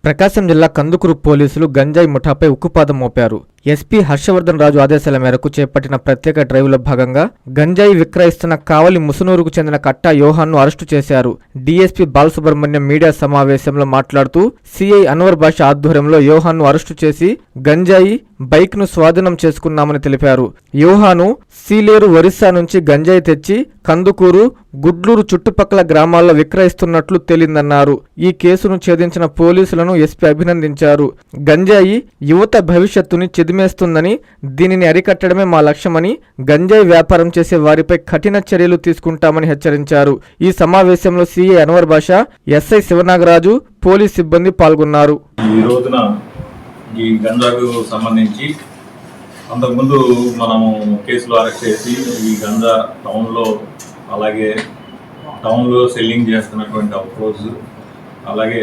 ప్రకాశం జిల్లా కందుకూరు పోలీసులు గంజాయి ముఠాపై ఉక్కుపాదం మోపారు. ఎస్పీ హర్షవర్ధన్ రాజు ఆదేశాల మేరకు చేపట్టిన ప్రత్యేక డ్రైవ్లో భాగంగా గంజాయి విక్రయిస్తున్న కావలి ముసునూరుకు చెందిన కట్టా యోహాన్ను అరెస్టు చేశారు. డీఎస్పీ బాలసుబ్రహ్మణ్యం మీడియా సమావేశంలో మాట్లాడుతూ సిఐ అన్వర్ బాషా ఆధ్వర్యంలో యోహాన్ను అరెస్టు చేసి గంజాయి బైక్ను స్వాధీనం చేసుకున్నామని తెలిపారు. యోహాను సీలేరు ఒరిస్సా నుంచి గంజాయి తెచ్చి కందుకూరు, గుడ్లూరు చుట్టుపక్కల గ్రామాల్లో విక్రయిస్తున్నట్లు తేలిందన్నారు. ఈ కేసును ఛేదించిన పోలీసులను ఎస్పీ అభినందించారు. గంజాయి యువత భవిష్యత్తుని చెదిమేస్తుందని, దీనిని అరికట్టడమే మా లక్ష్యమని, గంజాయి వ్యాపారం చేసే వారిపై కఠిన చర్యలు తీసుకుంటామని హెచ్చరించారు. ఈ సమావేశంలో సిఐ అన్వర్ బాషా, ఎస్ఐ శివనాగరాజు, పోలీస్ సిబ్బంది పాల్గొన్నారు. ఈ రోజున ఈ గంజాకు సంబంధించి అంతకుముందు మనము కేసులు అరెస్ట్ చేసి ఈ గంజా టౌన్లో, అలాగే టౌన్లో సెల్లింగ్ చేస్తున్నటువంటి అప్రోజ్, అలాగే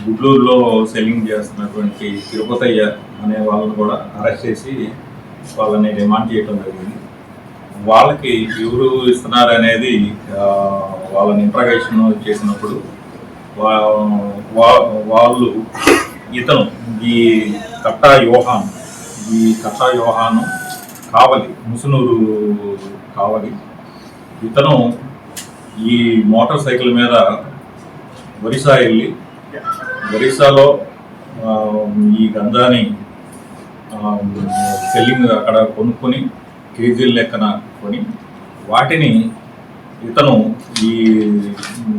గుడ్లూరులో సెల్లింగ్ చేస్తున్నటువంటి తిరుపతయ్య అనే వాళ్ళని కూడా అరెస్ట్ చేసి వాళ్ళని రిమాండ్ చేయడం జరిగింది. వాళ్ళకి ఎవరు ఇస్తున్నారు అనేది వాళ్ళని ఇంట్రాగేషన్ చేసినప్పుడు వాళ్ళు ఇతను ఈ కట్టా యోహాను కావలి, ముసునూరు కావలి, ఇతను ఈ మోటార్ సైకిల్ మీద ఒరిస్సా వెళ్ళి ఒరిస్సాలో ఈ గంజాని సెల్లింగ్ అక్కడ కొనుక్కొని కేజీల లెక్కన కొని వాటిని ఇతను ఈ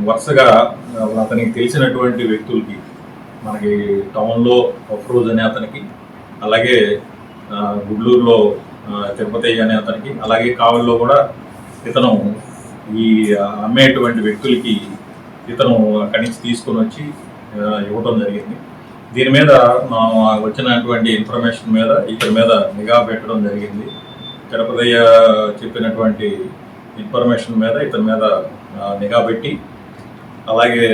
వరుసగా అతనికి తెలిసినటువంటి వ్యక్తులకి, మనకి టౌన్లో అఫ్రోజ్ అనే అతనికి, అలాగే గుడ్లూరులో తిరుపతయ్య అనే అతనికి, అలాగే కావలిలో కూడా ఇతను ఈ అమ్మేటువంటి వ్యక్తులకి ఇతను అక్కడి నుంచి తీసుకొని వచ్చి ఇవ్వడం జరిగింది. దీని మీద వచ్చినటువంటి ఇన్ఫర్మేషన్ మీద ఇతని మీద నిఘా పెట్టడం జరిగింది. తిరుపతయ్య చెప్పినటువంటి ఇన్ఫర్మేషన్ మీద ఇతని మీద నిఘా పెట్టి, అలాగే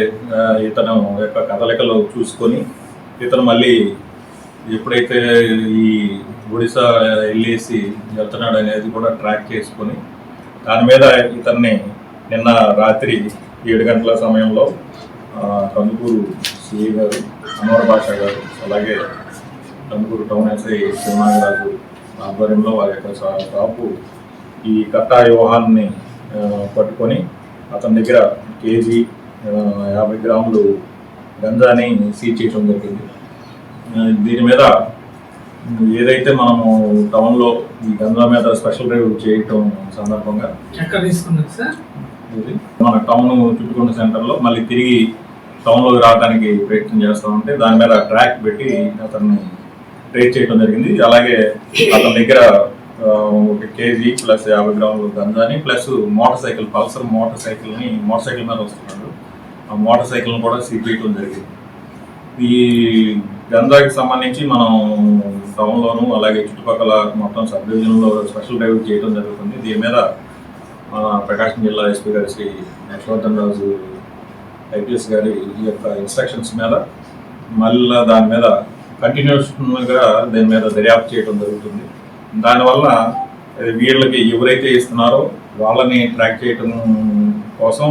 ఇతను యొక్క కదలికలు చూసుకొని ఇతను మళ్ళీ ఎప్పుడైతే ఈ ఒడిశా వెళ్ళేసి వెళ్తున్నాడు అనేది కూడా ట్రాక్ చేసుకొని దాని మీద ఇతన్ని నిన్న రాత్రి 7 గంటల సమయంలో కందుకూరు సిఐ గారు, అన్వర్ బాషా గారు, అలాగే కందుకూరు టౌన్ ఎస్ఐ శివనాగరాజు ఆధ్వర్యంలో వారి యొక్క షాపు ఈ కట్టా యోహాన్ని పట్టుకొని అతని దగ్గర కేజీ 50 గ్రాములు గంజాని సీజ్ చేయడం జరిగింది. దీని మీద ఏదైతే మనము టౌన్లో ఈ గంజా మీద స్పెషల్ డ్రైవ్ చేయటం సందర్భంగా ఎక్కడ తీసుకున్నారు సార్? మన టౌన్ చుట్టుకున్న సెంటర్లో మళ్ళీ తిరిగి టౌన్లోకి రావడానికి ప్రయత్నం చేస్తూ ఉంటే దాని మీద ట్రాక్ పెట్టి అతన్ని ట్రేస్ చేయడం జరిగింది. అలాగే అతని దగ్గర 1 కేజీ ప్లస్ 50 గ్రాములు గంజాని plus motorcycle, Pulsar motorcycle మీద వస్తున్నాడు. ఆ మోటార్ సైకిల్ని కూడా సీజ్ చేయడం జరిగింది. ఈ గంజాకి సంబంధించి మనం టౌన్లోను అలాగే చుట్టుపక్కల మొత్తం సబ్ డివిజన్లో స్పెషల్ డ్రైవ్ చేయడం జరుగుతుంది. దీని మీద ప్రకాశం జిల్లా ఎస్పీ గారి శ్రీ హర్షవర్ధన్ రాజు ఐపీఎస్ గారి ఈ యొక్క ఇన్స్ట్రక్షన్స్ మీద మళ్ళీ దాని మీద కంటిన్యూస్గా దీని మీద దర్యాప్తు చేయడం జరుగుతుంది. దానివల్ల వీళ్ళకి ఎవరైతే ఇస్తున్నారో వాళ్ళని ట్రాక్ చేయడం కోసం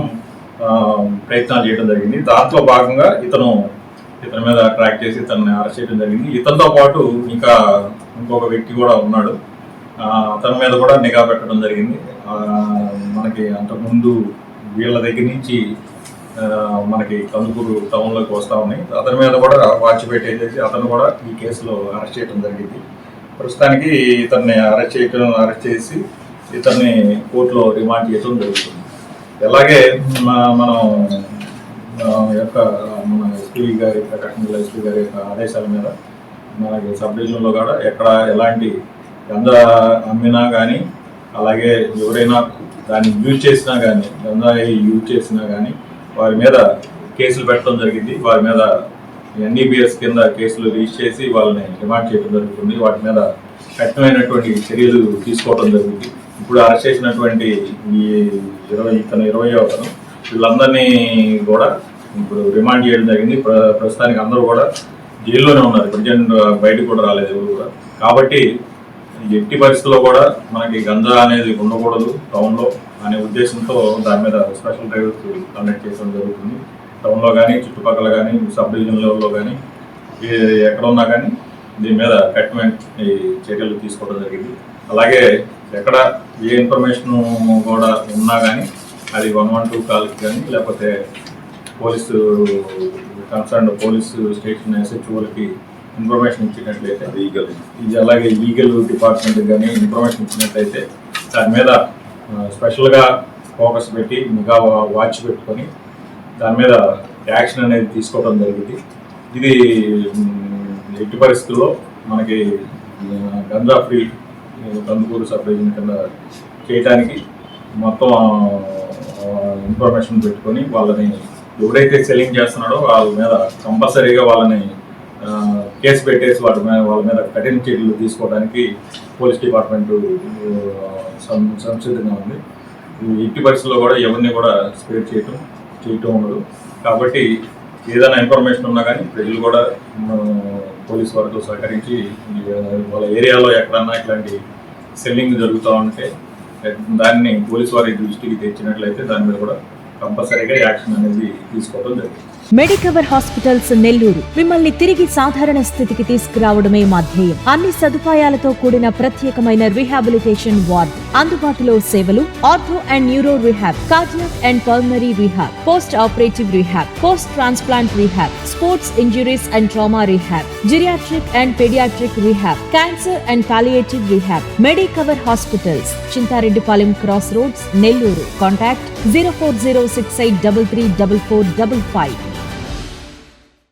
ప్రయత్నాలు చేయడం జరిగింది. దాంట్లో భాగంగా ఇతని మీద ట్రాక్ చేసి ఇతన్ని అరెస్ట్ చేయడం జరిగింది. ఇతనితో పాటు ఇంకా ఇంకొక వ్యక్తి కూడా ఉన్నాడు. అతని మీద కూడా నిఘా పెట్టడం జరిగింది. మనకి అంతకుముందు వీళ్ళ దగ్గర నుంచి మనకి కందుకూరు టౌన్లోకి వస్తూ ఉన్నాయి. అతని మీద కూడా వాచ్ పెట్టేసి అతను కూడా ఈ కేసులో అరెస్ట్ చేయడం జరిగింది. ప్రస్తుతానికి ఇతన్ని అరెస్ట్ చేసి ఇతన్ని కోర్టులో రిమాండ్ చేయడం జరుగుతుంది. అలాగే మనం యొక్క మన ఎస్పీ గారి, ప్రకాశం జిల్లా ఎస్పీ గారి యొక్క ఆదేశాల మీద మనకి సబ్ డివిజన్లో కూడా ఎక్కడ ఎలాంటి గంజా అమ్మినా కానీ, అలాగే ఎవరైనా దాన్ని యూజ్ చేసినా కానీ, గంజా యూజ్ చేసినా కానీ వారి మీద కేసులు పెట్టడం జరిగింది. వారి మీద ఎన్డీపీఎస్ కింద కేసులు రిజిస్టర్ చేసి వాళ్ళని రిమాండ్ చేయడం జరుగుతుంది. వాటి మీద కఠినమైనటువంటి చర్యలు తీసుకోవడం జరుగుతుంది. ఇప్పుడు అరెస్ట్ చేసినటువంటి ఇతను 20వ అతను వీళ్ళందరినీ కూడా ఇప్పుడు రిమాండ్ చేయడం జరిగింది. ప్రస్తుతానికి అందరూ కూడా జైల్లోనే ఉన్నారు. ప్రజెంట్ బయటకు కూడా రాలేదు ఎవరు కూడా. కాబట్టి ఎట్టి పరిస్థితుల్లో కూడా మనకి గంజా అనేది ఉండకూడదు టౌన్లో అనే ఉద్దేశంతో దాని మీద స్పెషల్ డ్రైవ్స్ కండక్ట్ చేయడం జరుగుతుంది. టౌన్లో కానీ చుట్టుపక్కల కానీ సబ్ డివిజన్ లెవెల్లో కానీ ఎక్కడ ఉన్నా కానీ దీని మీద కఠినమైన చర్యలు తీసుకోవడం జరిగింది. అలాగే ఎక్కడ ఏ ఇన్ఫర్మేషన్ కూడా ఉన్నా కానీ అది 112 కాల్కి కానీ లేకపోతే కన్సర్న్ పోలీసు స్టేషన్ SHOలకి ఇన్ఫర్మేషన్ ఇచ్చినట్లయితే అలాగే లీగల్ డిపార్ట్మెంట్కి కానీ ఇన్ఫర్మేషన్ ఇచ్చినట్లయితే దాని మీద స్పెషల్గా ఫోకస్ పెట్టి నిఘా వాచ్ పెట్టుకొని దాని మీద యాక్షన్ అనేది తీసుకోవడం జరిగింది. ఇది ఎట్టి పరిస్థితుల్లో మనకి ganja free Kandukur sub division కింద చేయడానికి మొత్తం ఇన్ఫర్మేషన్ పెట్టుకొని వాళ్ళని ఎవరైతే సెల్లింగ్ చేస్తున్నాడో వాళ్ళ మీద కంపల్సరీగా వాళ్ళని కేసు పెట్టేసి వాళ్ళ మీద కఠిన చర్యలు తీసుకోవడానికి పోలీస్ డిపార్ట్మెంట్ సంసిద్ధంగా ఉంది. ఎట్టి పరిస్థితుల్లో కూడా ఎవరిని కూడా స్పేర్ చేయటం ఉండదు. కాబట్టి ఏదైనా ఇన్ఫర్మేషన్ ఉన్నా కానీ ప్రజలు కూడా పోలీస్ వారితో సహకరించి వాళ్ళ ఏరియాలో ఎక్కడన్నా ఇట్లాంటి సెల్లింగ్ జరుగుతూ ఉంటే దాన్ని పోలీస్ వారి దృష్టికి తెచ్చినట్లయితే దాని మీద కూడా కంపల్సరీగా యాక్షన్ అనేది తీసుకోవడం జరిగింది. మెడికవర్ హాస్పిటల్స్ నెల్లూరు మిమ్మల్ని తిరిగి సాధారణ స్థితికి తీసుకురావడమే మా ధ్యేయం. అన్ని సదుపాయాలతో కూడిన ప్రత్యేకమైన రీహాబిలిటేషన్ వార్డ్, అందుబాటులో సేవలు ortho and neuro rehab, cardiac and pulmonary rehab, post operative rehab, post transplant rehab, sports injuries and trauma rehab, geriatric and paediatric rehab, cancer and palliative rehab. Medicover hospitals, Chintareddypalem cross roads, Nellore. Contact 04068334455.